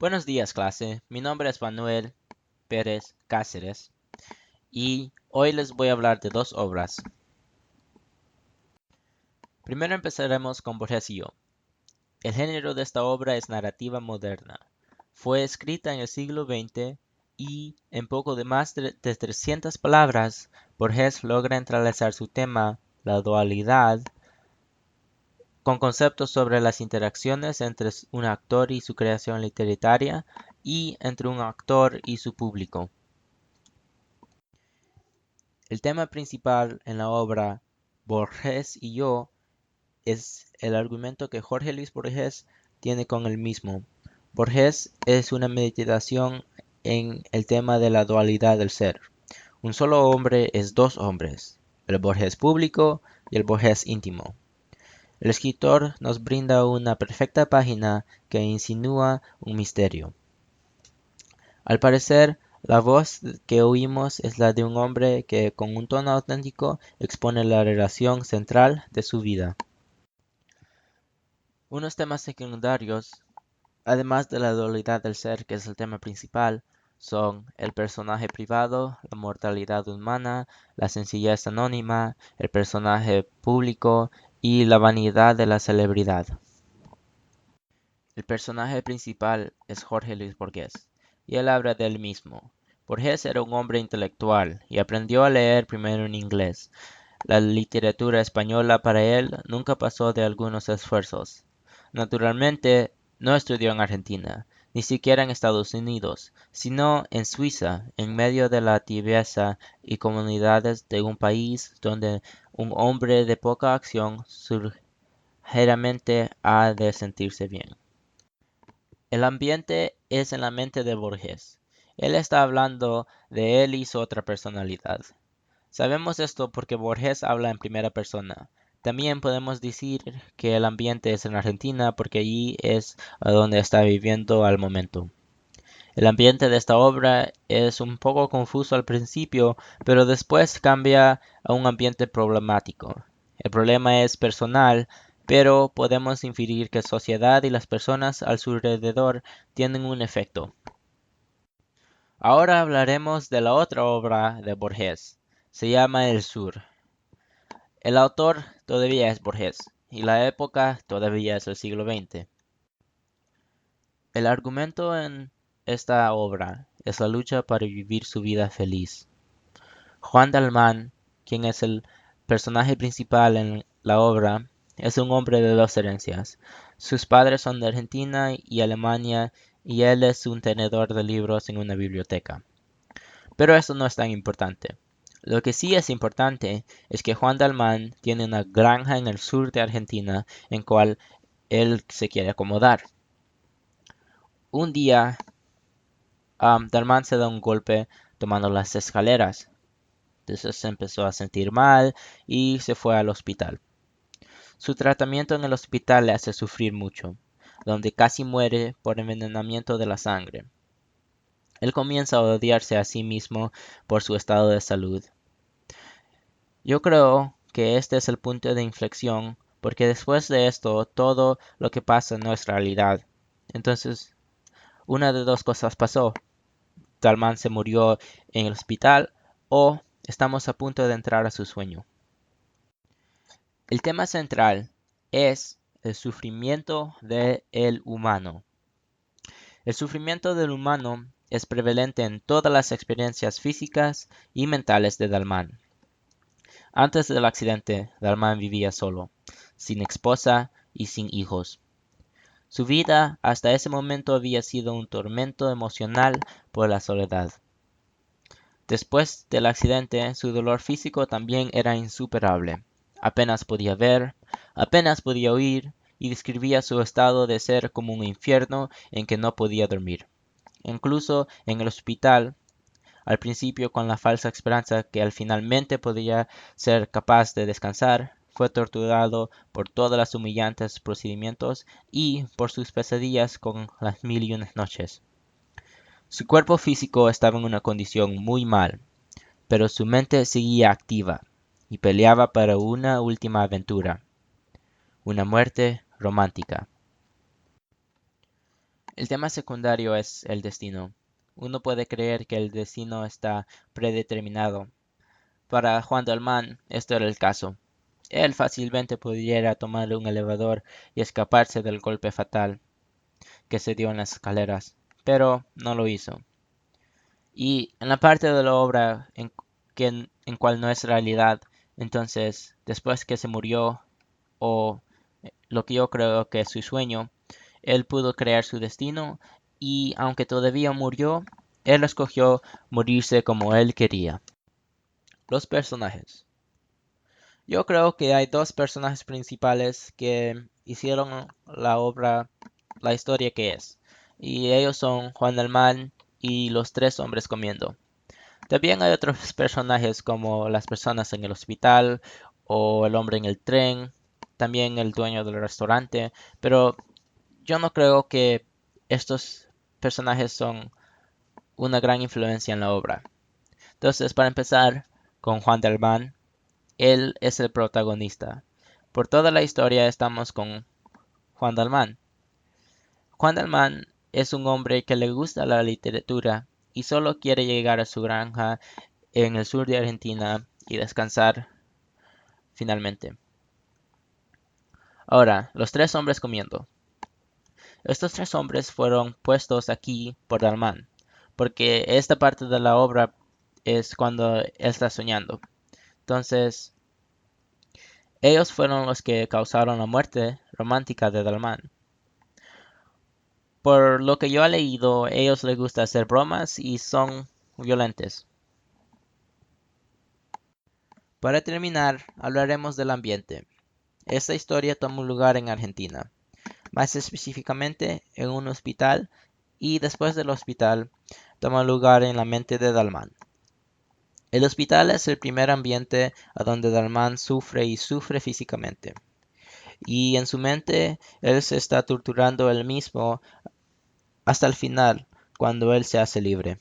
Buenos días, clase. Mi nombre es Manuel Pérez Cáceres y hoy les voy a hablar de dos obras. Primero empezaremos con Borges y yo. El género de esta obra es narrativa moderna. Fue escrita en el siglo XX y en poco de más de 300 palabras, Borges logra entrelazar su tema, la dualidad, con conceptos sobre las interacciones entre un actor y su creación literaria y entre un actor y su público. El tema principal en la obra Borges y yo es el argumento que Jorge Luis Borges tiene con el mismo. Borges es una meditación en el tema de la dualidad del ser. Un solo hombre es dos hombres, el Borges público y el Borges íntimo. El escritor nos brinda una perfecta página que insinúa un misterio. Al parecer, la voz que oímos es la de un hombre que con un tono auténtico expone la relación central de su vida. Unos temas secundarios, además de la dualidad del ser que es el tema principal, son el personaje privado, la mortalidad humana, la sencillez anónima, el personaje público y la vanidad de la celebridad. El personaje principal es Jorge Luis Borges, y él habla de él mismo. Borges era un hombre intelectual y aprendió a leer primero en inglés. La literatura española para él nunca pasó de algunos esfuerzos. Naturalmente, no estudió en Argentina, ni siquiera en Estados Unidos, sino en Suiza, en medio de la tibieza y comunidades de un país donde un hombre de poca acción surgeramente ha de sentirse bien. El ambiente es en la mente de Borges. Él está hablando de él y su otra personalidad. Sabemos esto porque Borges habla en primera persona. También podemos decir que el ambiente es en Argentina porque allí es a donde está viviendo al momento. El ambiente de esta obra es un poco confuso al principio, pero después cambia a un ambiente problemático. El problema es personal, pero podemos inferir que la sociedad y las personas a su alrededor tienen un efecto. Ahora hablaremos de la otra obra de Borges. Se llama El Sur. El autor todavía es Borges, y la época todavía es el siglo XX. El argumento en esta obra es la lucha para vivir su vida feliz. Juan Dalmán, quien es el personaje principal en la obra, es un hombre de dos herencias. Sus padres son de Argentina y Alemania y él es un tenedor de libros en una biblioteca. Pero eso no es tan importante. Lo que sí es importante es que Juan Dalmán tiene una granja en el sur de Argentina en cual él se quiere acomodar. Un día, Dalmán se da un golpe tomando las escaleras. Entonces se empezó a sentir mal y se fue al hospital. Su tratamiento en el hospital le hace sufrir mucho, donde casi muere por envenenamiento de la sangre. Él comienza a odiarse a sí mismo por su estado de salud. Yo creo que este es el punto de inflexión, porque después de esto todo lo que pasa no es realidad. Entonces, una de dos cosas pasó. Dalmán se murió en el hospital o estamos a punto de entrar a su sueño. El tema central es el sufrimiento del humano. El sufrimiento del humano es prevalente en todas las experiencias físicas y mentales de Dalmán. Antes del accidente, Dalmán vivía solo, sin esposa y sin hijos. Su vida hasta ese momento había sido un tormento emocional por la soledad. Después del accidente, su dolor físico también era insuperable. Apenas podía ver, apenas podía oír, y describía su estado de ser como un infierno en que no podía dormir. Incluso en el hospital, al principio con la falsa esperanza que al finalmente podría ser capaz de descansar, fue torturado por todos los humillantes procedimientos y por sus pesadillas con las 1001 noches. Su cuerpo físico estaba en una condición muy mal, pero su mente seguía activa y peleaba para una última aventura, una muerte romántica. El tema secundario es el destino. Uno puede creer que el destino está predeterminado. Para Juan Dalmán, esto era el caso. Él fácilmente pudiera tomar un elevador y escaparse del golpe fatal que se dio en las escaleras, pero no lo hizo. Y en la parte de la obra en cual no es realidad, entonces, después que se murió, o lo que yo creo que es su sueño, él pudo crear su destino y aunque todavía murió, él escogió morirse como él quería. Los personajes. Yo creo que hay dos personajes principales que hicieron la obra, la historia que es. Y ellos son Juan Dalmán y los tres hombres comiendo. También hay otros personajes como las personas en el hospital o el hombre en el tren, también el dueño del restaurante, pero yo no creo que estos personajes son una gran influencia en la obra. Entonces, para empezar con Juan Dalmán, él es el protagonista. Por toda la historia estamos con Juan Dalmán. Juan Dalmán es un hombre que le gusta la literatura y solo quiere llegar a su granja en el sur de Argentina y descansar finalmente. Ahora, los tres hombres comiendo. Estos tres hombres fueron puestos aquí por Dalmán, porque esta parte de la obra es cuando él está soñando. Entonces, ellos fueron los que causaron la muerte romántica de Dalmán. Por lo que yo he leído, a ellos les gusta hacer bromas y son violentos. Para terminar, hablaremos del ambiente. Esta historia toma un lugar en Argentina, más específicamente en un hospital, y después del hospital toma lugar en la mente de Dalmán. El hospital es el primer ambiente a donde Dalmán sufre y sufre físicamente, y en su mente él se está torturando él mismo hasta el final, cuando él se hace libre.